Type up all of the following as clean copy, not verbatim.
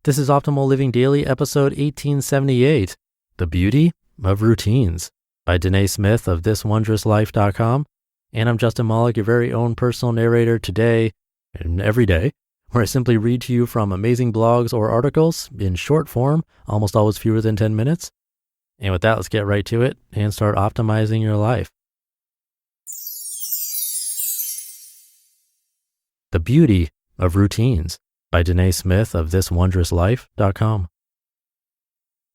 This is Optimal Living Daily, episode 1878, The Beauty of Routines, by Danae Smith of thiswondrouslife.com. And I'm Justin Malik, your very own personal narrator today and every day, where I simply read to you from amazing blogs or articles in short form, almost always fewer than 10 minutes. And with that, let's get right to it and start optimizing your life. The Beauty of Routines, by Danae Smith of thiswondrouslife.com.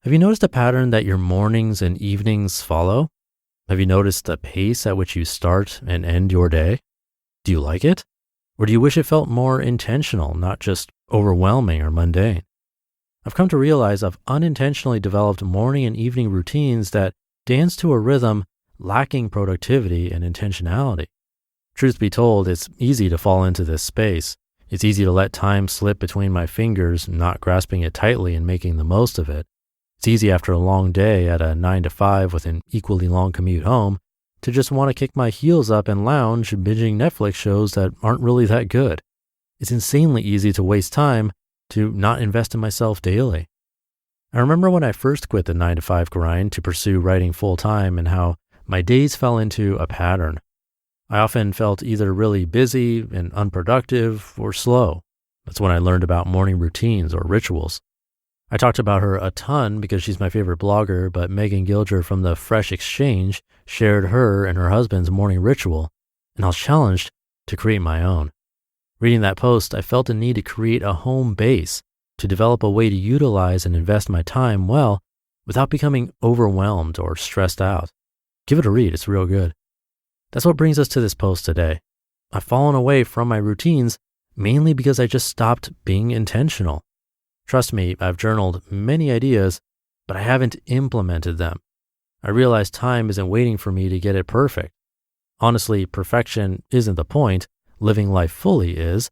Have you noticed a pattern that your mornings and evenings follow? Have you noticed the pace at which you start and end your day? Do you like it? Or do you wish it felt more intentional, not just overwhelming or mundane? I've come to realize I've unintentionally developed morning and evening routines that dance to a rhythm lacking productivity and intentionality. Truth be told, it's easy to fall into this space. It's easy to let time slip between my fingers, not grasping it tightly and making the most of it. It's easy after a long day at a 9 to 5 with an equally long commute home to just want to kick my heels up and lounge binging Netflix shows that aren't really that good. It's insanely easy to waste time to not invest in myself daily. I remember when I first quit the 9 to 5 grind to pursue writing full time and how my days fell into a pattern. I often felt either really busy and unproductive or slow. That's when I learned about morning routines or rituals. I talked about her a ton because she's my favorite blogger, but Megan Gilger from the Fresh Exchange shared her and her husband's morning ritual, and I was challenged to create my own. Reading that post, I felt a need to create a home base, to develop a way to utilize and invest my time well without becoming overwhelmed or stressed out. Give it a read, it's real good. That's what brings us to this post today. I've fallen away from my routines mainly because I just stopped being intentional. Trust me, I've journaled many ideas, but I haven't implemented them. I realize time isn't waiting for me to get it perfect. Honestly, perfection isn't the point. Living life fully is,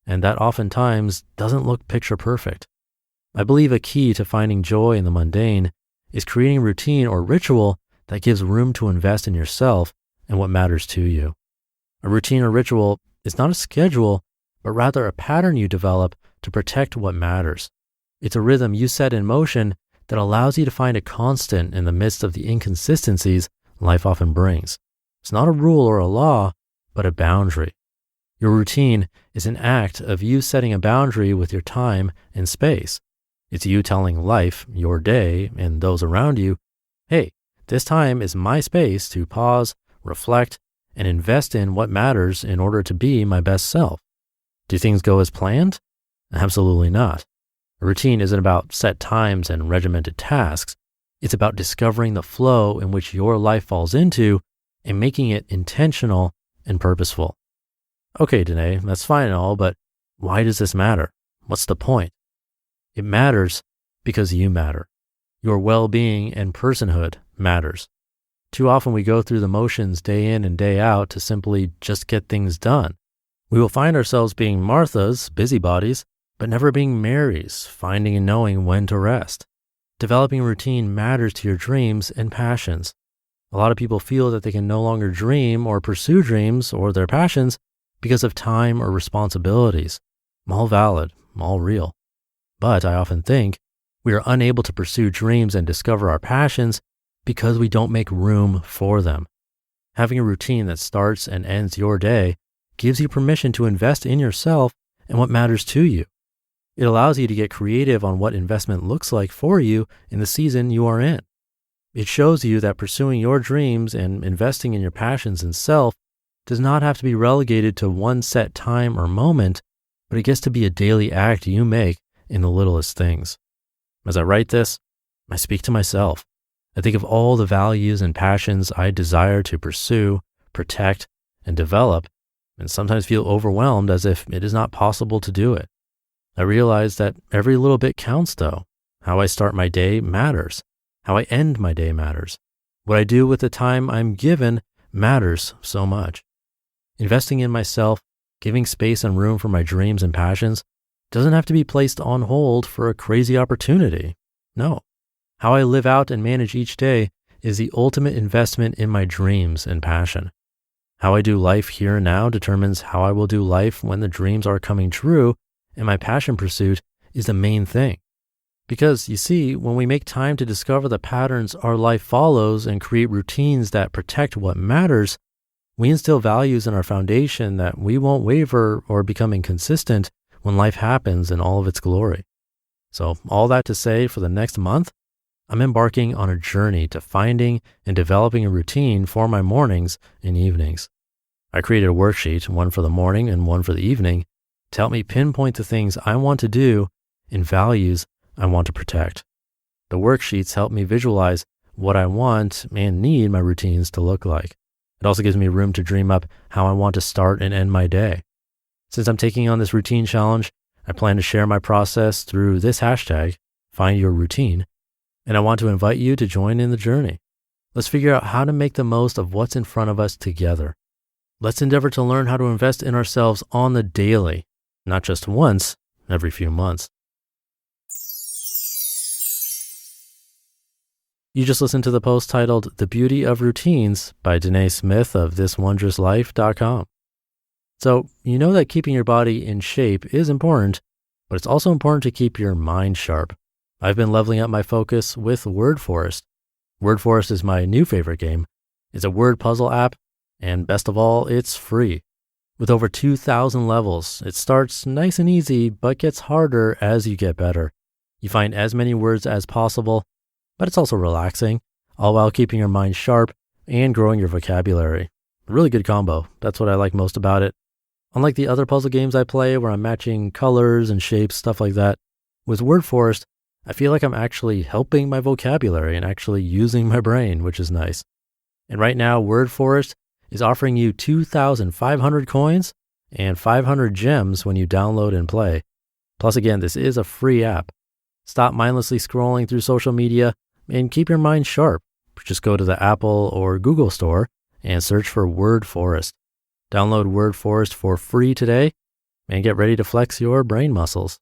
and that oftentimes doesn't look picture perfect. I believe a key to finding joy in the mundane is creating a routine or ritual that gives room to invest in yourself and what matters to you. A routine or ritual is not a schedule, but rather a pattern you develop to protect what matters. It's a rhythm you set in motion that allows you to find a constant in the midst of the inconsistencies life often brings. It's not a rule or a law, but a boundary. Your routine is an act of you setting a boundary with your time and space. It's you telling life, your day, and those around you, hey, this time is my space to pause, reflect, and invest in what matters in order to be my best self. Do things go as planned? Absolutely not. A routine isn't about set times and regimented tasks. It's about discovering the flow in which your life falls into and making it intentional and purposeful. Okay, Danae, that's fine and all, but why does this matter? What's the point? It matters because you matter. Your well-being and personhood matters. Too often we go through the motions day in and day out to simply just get things done. We will find ourselves being Marthas, busybodies, but never being Marys, finding and knowing when to rest. Developing a routine matters to your dreams and passions. A lot of people feel that they can no longer dream or pursue dreams or their passions because of time or responsibilities. All valid, all real. But I often think we are unable to pursue dreams and discover our passions because we don't make room for them. Having a routine that starts and ends your day gives you permission to invest in yourself and what matters to you. It allows you to get creative on what investment looks like for you in the season you are in. It shows you that pursuing your dreams and investing in your passions and self does not have to be relegated to one set time or moment, but it gets to be a daily act you make in the littlest things. As I write this, I speak to myself. I think of all the values and passions I desire to pursue, protect, and develop, and sometimes feel overwhelmed as if it is not possible to do it. I realize that every little bit counts though. How I start my day matters. How I end my day matters. What I do with the time I'm given matters so much. Investing in myself, giving space and room for my dreams and passions doesn't have to be placed on hold for a crazy opportunity. No. How I live out and manage each day is the ultimate investment in my dreams and passion. How I do life here and now determines how I will do life when the dreams are coming true, and my passion pursuit is the main thing. Because you see, when we make time to discover the patterns our life follows and create routines that protect what matters, we instill values in our foundation that we won't waver or become inconsistent when life happens in all of its glory. So all that to say, for the next month, I'm embarking on a journey to finding and developing a routine for my mornings and evenings. I created a worksheet, one for the morning and one for the evening, to help me pinpoint the things I want to do and values I want to protect. The worksheets help me visualize what I want and need my routines to look like. It also gives me room to dream up how I want to start and end my day. Since I'm taking on this routine challenge, I plan to share my process through this hashtag, Find Your Routine, and I want to invite you to join in the journey. Let's figure out how to make the most of what's in front of us together. Let's endeavor to learn how to invest in ourselves on the daily, not just once every few months. You just listened to the post titled The Beauty of Routines by Danae Smith of ThisWondrousLife.com. So you know that keeping your body in shape is important, but it's also important to keep your mind sharp. I've been leveling up my focus with Word Forest. Word Forest is my new favorite game. It's a word puzzle app, and best of all, it's free. With over 2,000 levels, it starts nice and easy, but gets harder as you get better. You find as many words as possible, but it's also relaxing, all while keeping your mind sharp and growing your vocabulary. A really good combo. That's what I like most about it. Unlike the other puzzle games I play where I'm matching colors and shapes, stuff like that, with Word Forest, I feel like I'm actually helping my vocabulary and actually using my brain, which is nice. And right now, Word Forest is offering you 2,500 coins and 500 gems when you download and play. Plus, again, this is a free app. Stop mindlessly scrolling through social media and keep your mind sharp. Just go to the Apple or Google store and search for Word Forest. Download Word Forest for free today and get ready to flex your brain muscles.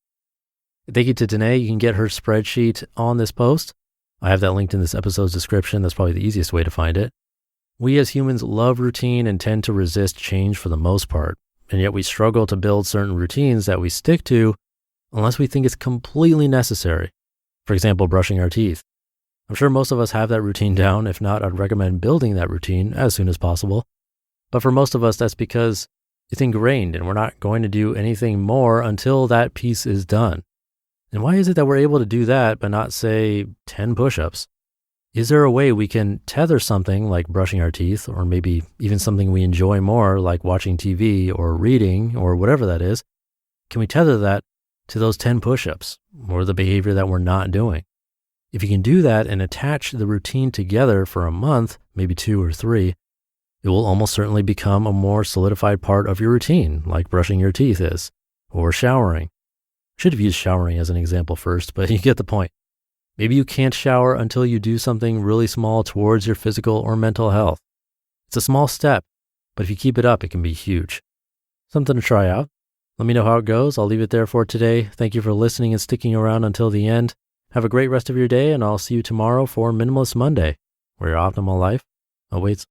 Thank you to Danae. You can get her spreadsheet on this post. I have that linked in this episode's description. That's probably the easiest way to find it. We as humans love routine and tend to resist change for the most part, and yet we struggle to build certain routines that we stick to unless we think it's completely necessary. For example, brushing our teeth. I'm sure most of us have that routine down. If not, I'd recommend building that routine as soon as possible. But for most of us, that's because it's ingrained and we're not going to do anything more until that piece is done. And why is it that we're able to do that but not, say, 10 push-ups? Is there a way we can tether something like brushing our teeth, or maybe even something we enjoy more like watching TV or reading or whatever that is? Can we tether that to those 10 push-ups or the behavior that we're not doing? If you can do that and attach the routine together for a month, maybe 2 or 3, it will almost certainly become a more solidified part of your routine, like brushing your teeth is, or showering. Should have used showering as an example first, but you get the point. Maybe you can't shower until you do something really small towards your physical or mental health. It's a small step, but if you keep it up, it can be huge. Something to try out. Let me know how it goes. I'll leave it there for today. Thank you for listening and sticking around until the end. Have a great rest of your day, and I'll see you tomorrow for Minimalist Monday, where your optimal life awaits.